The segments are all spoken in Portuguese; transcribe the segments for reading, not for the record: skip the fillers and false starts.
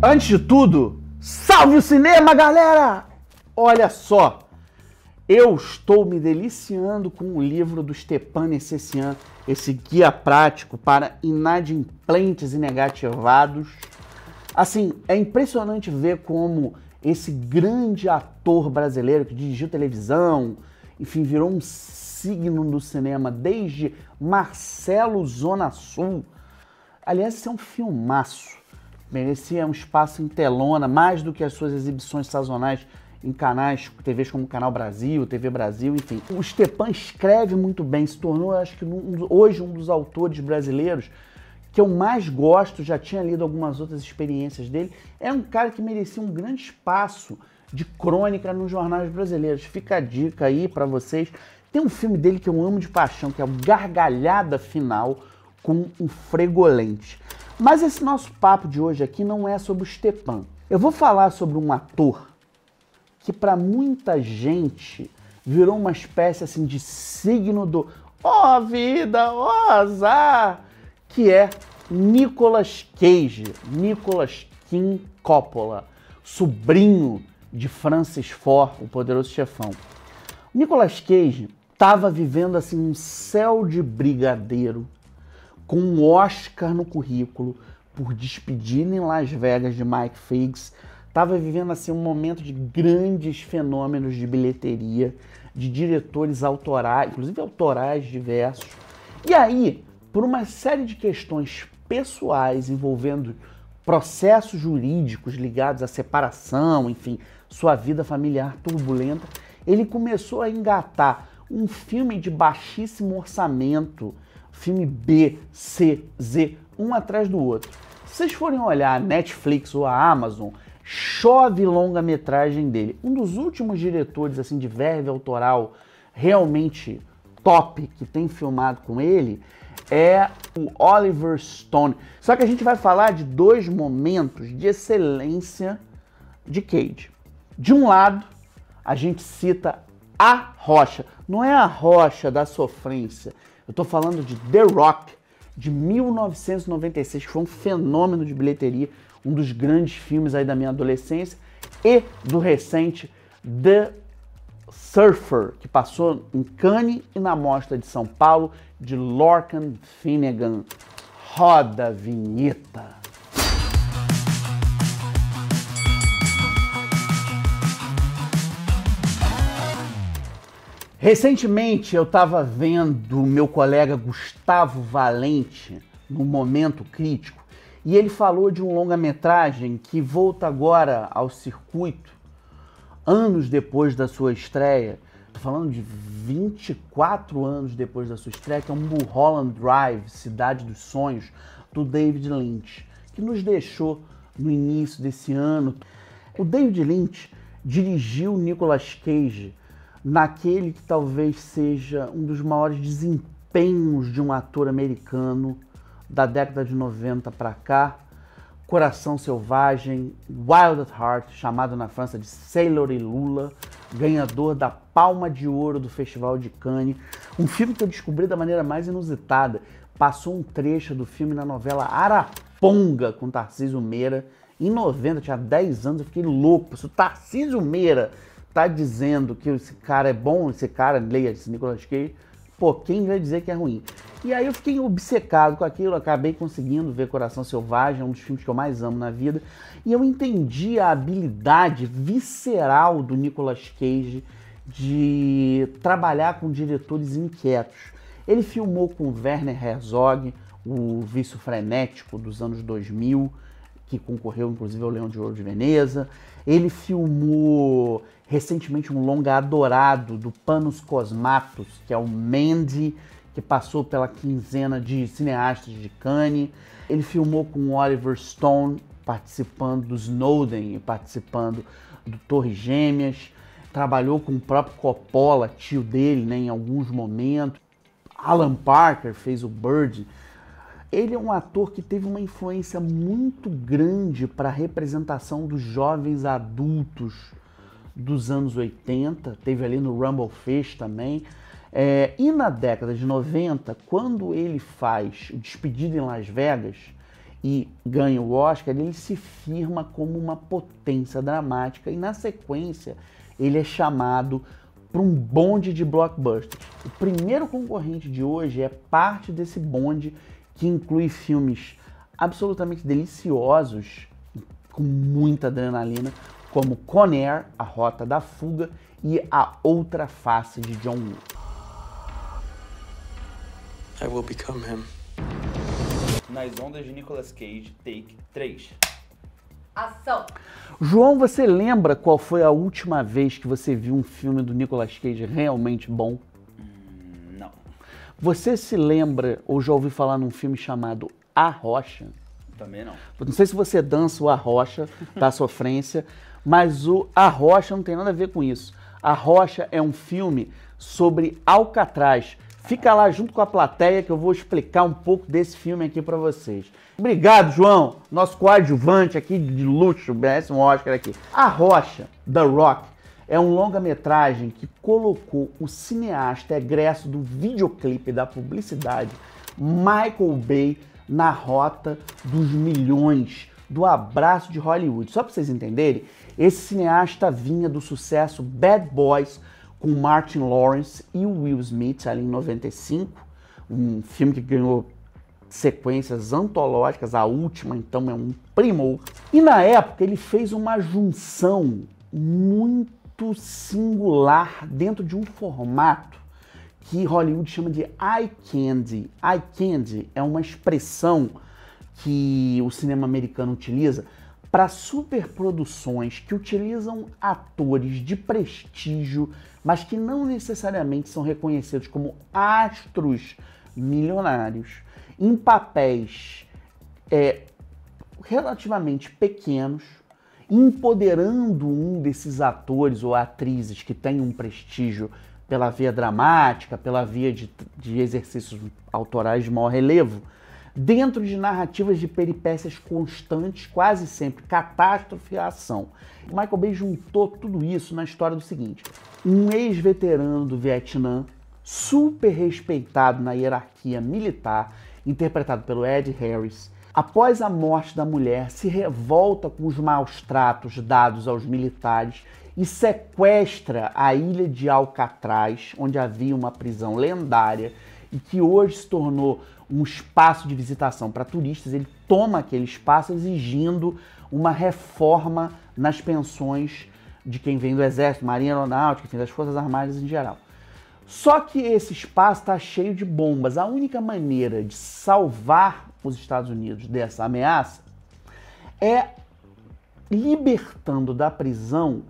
Antes de tudo, salve o cinema, galera! Olha só, eu estou me deliciando com o livro do Stepan Neesessian, esse guia prático para inadimplentes e negativados. Assim, é impressionante ver como esse grande ator brasileiro que dirigiu televisão, enfim, virou um signo do cinema desde Marcelo Zona Sul. Aliás, esse é um filmaço. Merecia um espaço em telona, mais do que as suas exibições sazonais em canais, TVs como Canal Brasil, TV Brasil, enfim. O Stepan escreve muito bem, se tornou, acho que hoje, um dos autores brasileiros que eu mais gosto, já tinha lido algumas outras experiências dele. É um cara que merecia um grande espaço de crônica nos jornais brasileiros. Fica a dica aí pra vocês. Tem um filme dele que eu amo de paixão, que é o Gargalhada Final, com um Fregolente. Mas esse nosso papo de hoje aqui não é sobre o Stepan. Eu vou falar sobre um ator que para muita gente virou uma espécie assim de signo do ó vida, ó azar, que é Nicolas Cage, Nicolas King Coppola, sobrinho de Francis Ford, o Poderoso Chefão. Nicolas Cage estava vivendo assim um céu de brigadeiro, com um Oscar no currículo por Despedida em Las Vegas de Mike Figgis. Estava vivendo assim um momento de grandes fenômenos de bilheteria, de diretores autorais, inclusive autorais diversos. E aí, por uma série de questões pessoais envolvendo processos jurídicos ligados à separação, enfim, sua vida familiar turbulenta, ele começou a engatar um filme de baixíssimo orçamento, filme B, C, Z, um atrás do outro. Se vocês forem olhar a Netflix ou a Amazon, chove longa-metragem dele. Um dos últimos diretores assim de verve autoral realmente top que tem filmado com ele é o Oliver Stone. Só que a gente vai falar de dois momentos de excelência de Cage. De um lado, a gente cita A Rocha. Não é A Rocha da Sofrência. Eu tô falando de The Rock, de 1996, que foi um fenômeno de bilheteria, um dos grandes filmes aí da minha adolescência, e do recente The Surfer, que passou em Cannes e na Mostra de São Paulo, de Lorcan Finnegan. Roda a vinheta. Recentemente eu estava vendo o meu colega Gustavo Valente no Momento Crítico e ele falou de um longa-metragem que volta agora ao circuito anos depois da sua estreia. Estou falando de 24 anos depois da sua estreia, que é um Mulholland Drive, Cidade dos Sonhos, do David Lynch, que nos deixou no início desse ano. O David Lynch dirigiu Nicolas Cage naquele que talvez seja um dos maiores desempenhos de um ator americano da década de 90 para cá, Coração Selvagem, Wild at Heart, chamado na França de Sailor et Lula, ganhador da Palma de Ouro do Festival de Cannes, um filme que eu descobri da maneira mais inusitada. Passou um trecho do filme na novela Araponga com Tarcísio Meira, em 90, eu tinha 10 anos, eu fiquei louco. Se o Tarcísio Meira tá dizendo que esse cara é bom, esse cara, leia esse Nicolas Cage, pô, quem vai dizer que é ruim? E aí eu fiquei obcecado com aquilo, acabei conseguindo ver Coração Selvagem, é um dos filmes que eu mais amo na vida, e eu entendi a habilidade visceral do Nicolas Cage de trabalhar com diretores inquietos. Ele filmou com Werner Herzog, o Vício Frenético dos anos 2000, que concorreu inclusive ao Leão de Ouro de Veneza. Ele filmou recentemente um longa adorado do Panos Cosmatos, que é o Mandy, que passou pela quinzena de cineastas de Cannes. Ele filmou com o Oliver Stone, participando do Snowden e participando do Torres Gêmeas. Trabalhou com o próprio Coppola, tio dele, né, em alguns momentos. Alan Parker fez o Bird. Ele é um ator que teve uma influência muito grande para a representação dos jovens adultos dos anos 80, teve ali no Rumblefish também. E na década de 90, quando ele faz o Despedida em Las Vegas, e ganha o Oscar, ele se firma como uma potência dramática e, na sequência, ele é chamado para um bonde de blockbusters. O primeiro concorrente de hoje é parte desse bonde que inclui filmes absolutamente deliciosos, com muita adrenalina, como Con Air, A Rota da Fuga e A Outra Face de John Woo. I will become him. Nas Ondas de Nicolas Cage, take 3. Ação! João, você lembra qual foi a última vez que você viu um filme do Nicolas Cage realmente bom? Não. Você se lembra ou já ouviu falar num filme chamado A Rocha? Também não. Não sei se você dança o A Rocha da Sofrência, mas o A Rocha não tem nada a ver com isso. A Rocha é um filme sobre Alcatraz. Fica lá junto com a plateia que eu vou explicar um pouco desse filme aqui pra vocês. Obrigado, João. Nosso coadjuvante aqui de luxo, merece um Oscar aqui. A Rocha, The Rock, é um longa-metragem que colocou o cineasta egresso do videoclipe da publicidade, Michael Bay, na rota dos milhões, do abraço de Hollywood. Só pra vocês entenderem, esse cineasta vinha do sucesso Bad Boys, com Martin Lawrence e o Will Smith ali em 95, um filme que ganhou sequências antológicas, a última então é um primor. E na época ele fez uma junção muito singular dentro de um formato que Hollywood chama de eye candy. Eye candy é uma expressão que o cinema americano utiliza para superproduções que utilizam atores de prestígio, mas que não necessariamente são reconhecidos como astros milionários, em papéis relativamente pequenos, empoderando um desses atores ou atrizes que tem um prestígio pela via dramática, pela via de exercícios autorais de maior relevo, dentro de narrativas de peripécias constantes, quase sempre catástrofe e ação. O Michael Bay juntou tudo isso na história do seguinte: um ex-veterano do Vietnã, super respeitado na hierarquia militar, interpretado pelo Ed Harris, após a morte da mulher, se revolta com os maus tratos dados aos militares e sequestra a ilha de Alcatraz, onde havia uma prisão lendária e que hoje se tornou um espaço de visitação para turistas. Ele toma aquele espaço exigindo uma reforma nas pensões de quem vem do Exército, Marinha Aeronáutica, enfim, das Forças Armadas em geral. Só que esse espaço está cheio de bombas. A única maneira de salvar os Estados Unidos dessa ameaça é libertando da prisão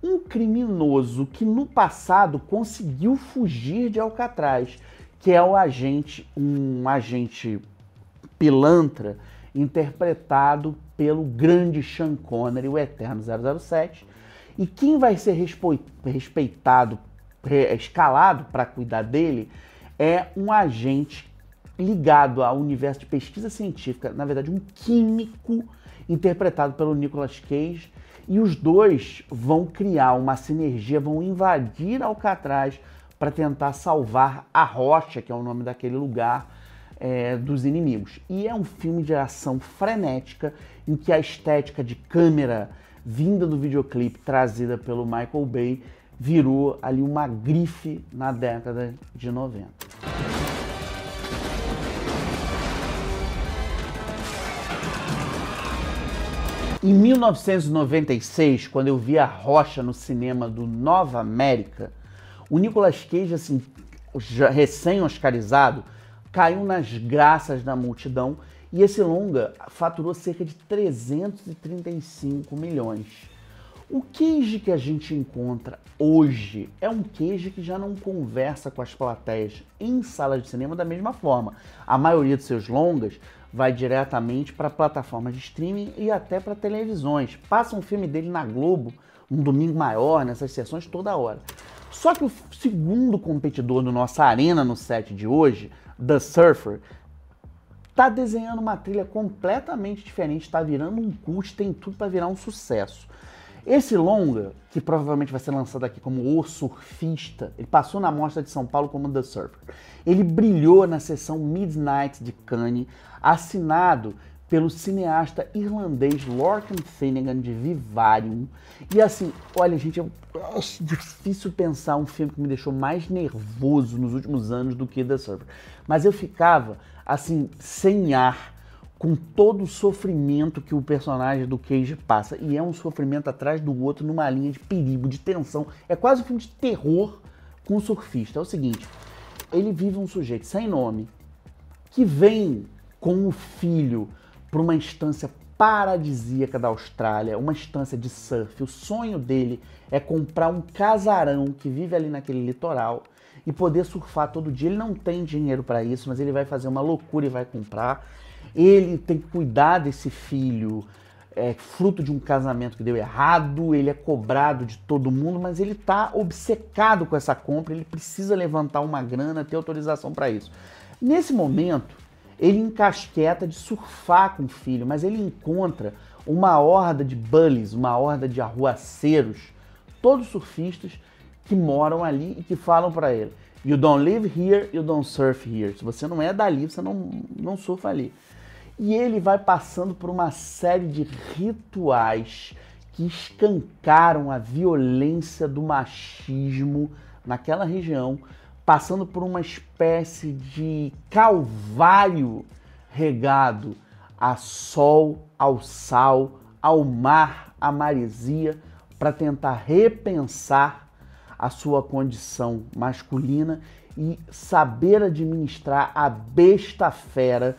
um criminoso que no passado conseguiu fugir de Alcatraz, que é um agente pilantra interpretado pelo grande Sean Connery, o eterno 007, e quem vai ser respeitado, escalado para cuidar dele, é um agente ligado ao universo de pesquisa científica, na verdade um químico interpretado pelo Nicolas Cage, e os dois vão criar uma sinergia, vão invadir Alcatraz para tentar salvar a Rocha, que é o nome daquele lugar, dos inimigos. E é um filme de ação frenética, em que a estética de câmera vinda do videoclipe, trazida pelo Michael Bay, virou ali uma grife na década de 90. Em 1996, quando eu vi A Rocha no cinema do Nova América, o Nicolas Cage, assim, já recém-oscarizado, caiu nas graças da multidão e esse longa faturou cerca de 335 milhões. O Cage que a gente encontra hoje é um Cage que já não conversa com as plateias em salas de cinema da mesma forma. A maioria dos seus longas vai diretamente para plataformas de streaming e até para televisões. Passa um filme dele na Globo, um domingo maior, nessas sessões toda hora. Só que o segundo competidor do nossa arena no set de hoje, The Surfer, tá desenhando uma trilha completamente diferente, está virando um cult, tem tudo para virar um sucesso. Esse longa, que provavelmente vai ser lançado aqui como O Surfista, ele passou na Mostra de São Paulo como The Surfer. Ele brilhou na sessão Midnight de Cannes, assinado pelo cineasta irlandês Lorcan Finnegan de Vivarium. E assim, olha gente, é difícil pensar um filme que me deixou mais nervoso nos últimos anos do que The Surfer. Mas eu ficava assim, sem ar, com todo o sofrimento que o personagem do Cage passa. E é um sofrimento atrás do outro, numa linha de perigo, de tensão. É quase um filme de terror com o surfista. É o seguinte, ele vive um sujeito sem nome, que vem com o filho para uma estância paradisíaca da Austrália, uma estância de surf. O sonho dele é comprar um casarão que vive ali naquele litoral e poder surfar todo dia. Ele não tem dinheiro para isso, mas ele vai fazer uma loucura e vai comprar. Ele tem que cuidar desse filho, fruto de um casamento que deu errado, ele é cobrado de todo mundo, mas ele está obcecado com essa compra, ele precisa levantar uma grana, ter autorização para isso. Nesse momento, ele encasqueta de surfar com o filho, mas ele encontra uma horda de bullies, uma horda de arruaceiros, todos surfistas que moram ali e que falam para ele: "You don't live here, you don't surf here." Se você não é dali, você não surfa ali. E ele vai passando por uma série de rituais que escancaram a violência do machismo naquela região, passando por uma espécie de calvário regado a sol, ao sal, ao mar, à maresia, para tentar repensar a sua condição masculina e saber administrar a besta fera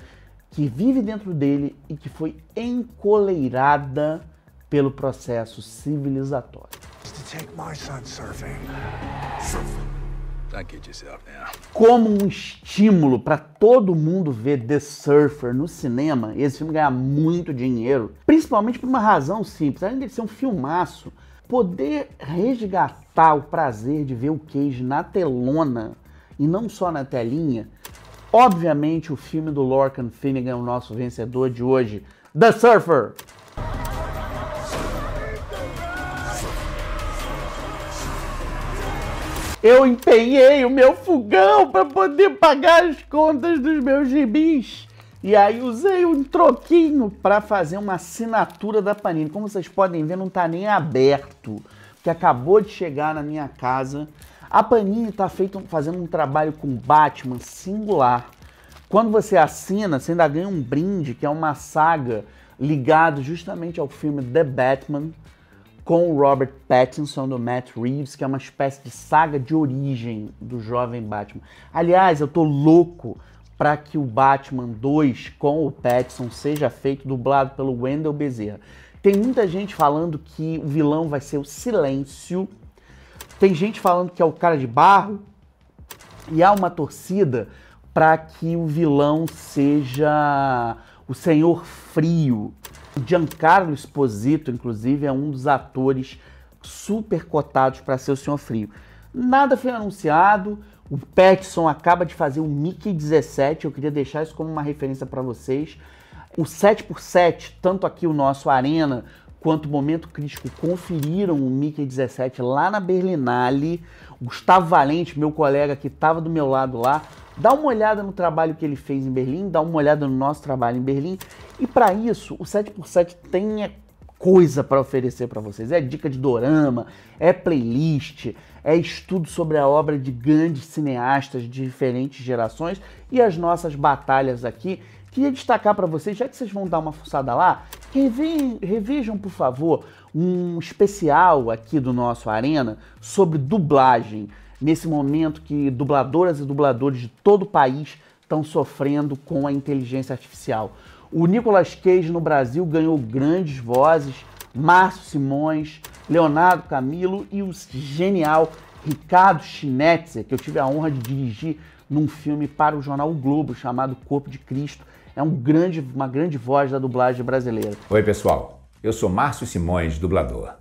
que vive dentro dele e que foi encoleirada pelo processo civilizatório. Como um estímulo para todo mundo ver The Surfer no cinema, esse filme ganha muito dinheiro, principalmente por uma razão simples, além de ser um filmaço, poder resgatar o prazer de ver o Cage na telona e não só na telinha. Obviamente o filme do Lorcan Finnegan é o nosso vencedor de hoje, The Surfer. Eu empenhei o meu fogão para poder pagar as contas dos meus gibis. E aí usei um troquinho para fazer uma assinatura da Panini. Como vocês podem ver, não está nem aberto, porque acabou de chegar na minha casa. A Panini está fazendo um trabalho com Batman singular. Quando você assina, você ainda ganha um brinde, que é uma saga ligada justamente ao filme The Batman, com o Robert Pattinson, do Matt Reeves, que é uma espécie de saga de origem do jovem Batman. Aliás, eu tô louco para que o Batman 2 com o Pattinson seja feito dublado pelo Wendell Bezerra. Tem muita gente falando que o vilão vai ser o Silêncio, tem gente falando que é o Cara de Barro, e há uma torcida para que o vilão seja o Senhor Frio. O Giancarlo Esposito, inclusive, é um dos atores super cotados para ser o Senhor Frio. Nada foi anunciado, o Pattinson acaba de fazer o Mickey 17, eu queria deixar isso como uma referência para vocês. O 7x7, tanto aqui o nosso Arena quanto o Momento Crítico, conferiram o Mickey 17 lá na Berlinale. O Gustavo Valente, meu colega que estava do meu lado lá, dá uma olhada no trabalho que ele fez em Berlim, dá uma olhada no nosso trabalho em Berlim. E para isso, o 7x7 tem coisa para oferecer para vocês. É dica de dorama, é playlist, é estudo sobre a obra de grandes cineastas de diferentes gerações e as nossas batalhas aqui. Queria destacar para vocês, já que vocês vão dar uma fuçada lá, revejam, por favor, um especial aqui do nosso Arena sobre dublagem, nesse momento que dubladoras e dubladores de todo o país estão sofrendo com a inteligência artificial. O Nicolas Cage no Brasil ganhou grandes vozes, Márcio Simões, Leonardo Camilo e o genial Ricardo Schnetzer, que eu tive a honra de dirigir num filme para o jornal O Globo, chamado Corpo de Cristo. É uma grande voz da dublagem brasileira. Oi pessoal, eu sou Márcio Simões, dublador.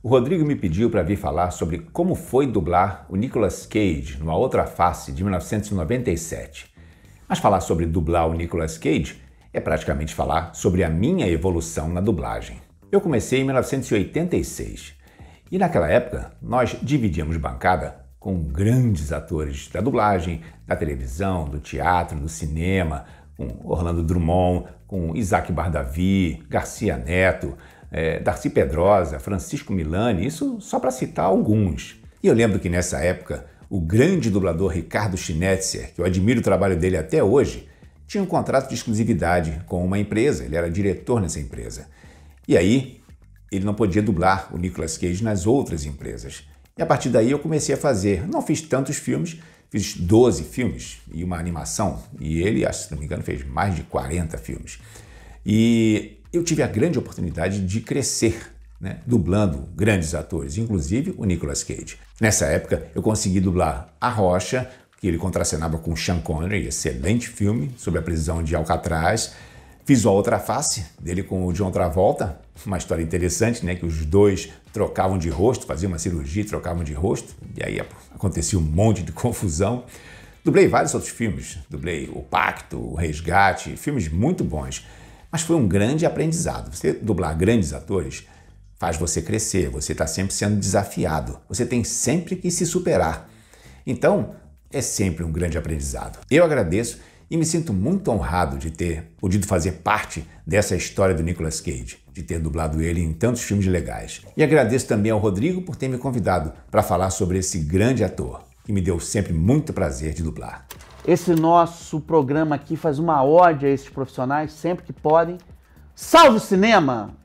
O Rodrigo me pediu para vir falar sobre como foi dublar o Nicolas Cage numa Outra Face de 1997. Mas falar sobre dublar o Nicolas Cage é praticamente falar sobre a minha evolução na dublagem. Eu comecei em 1986 e naquela época nós dividíamos bancada com grandes atores da dublagem, da televisão, do teatro, do cinema, com Orlando Drummond, com Isaac Bardavi, Garcia Neto, Darcy Pedrosa, Francisco Milani, isso só para citar alguns. E eu lembro que nessa época, o grande dublador Ricardo Schnetzer, que eu admiro o trabalho dele até hoje, tinha um contrato de exclusividade com uma empresa, ele era diretor nessa empresa. E aí, ele não podia dublar o Nicolas Cage nas outras empresas. E a partir daí eu comecei a fazer. Não fiz tantos filmes, fiz 12 filmes e uma animação. E ele, se não me engano, fez mais de 40 filmes. E eu tive a grande oportunidade de crescer, né, dublando grandes atores, inclusive o Nicolas Cage. Nessa época eu consegui dublar A Rocha, que ele contracenava com Sean Connery, excelente filme sobre a prisão de Alcatraz. Fiz A Outra Face, dele com o John Travolta, uma história interessante, né, que os dois trocavam de rosto, faziam uma cirurgia e trocavam de rosto, e aí acontecia um monte de confusão. Dublei vários outros filmes, dublei O Pacto, O Resgate, filmes muito bons, mas foi um grande aprendizado. Você dublar grandes atores faz você crescer, você está sempre sendo desafiado, você tem sempre que se superar. Então, é sempre um grande aprendizado. Eu agradeço e me sinto muito honrado de ter podido fazer parte dessa história do Nicolas Cage, de ter dublado ele em tantos filmes legais. E agradeço também ao Rodrigo por ter me convidado para falar sobre esse grande ator, que me deu sempre muito prazer de dublar. Esse nosso programa aqui faz uma ode a esses profissionais, sempre que podem. Salve o cinema!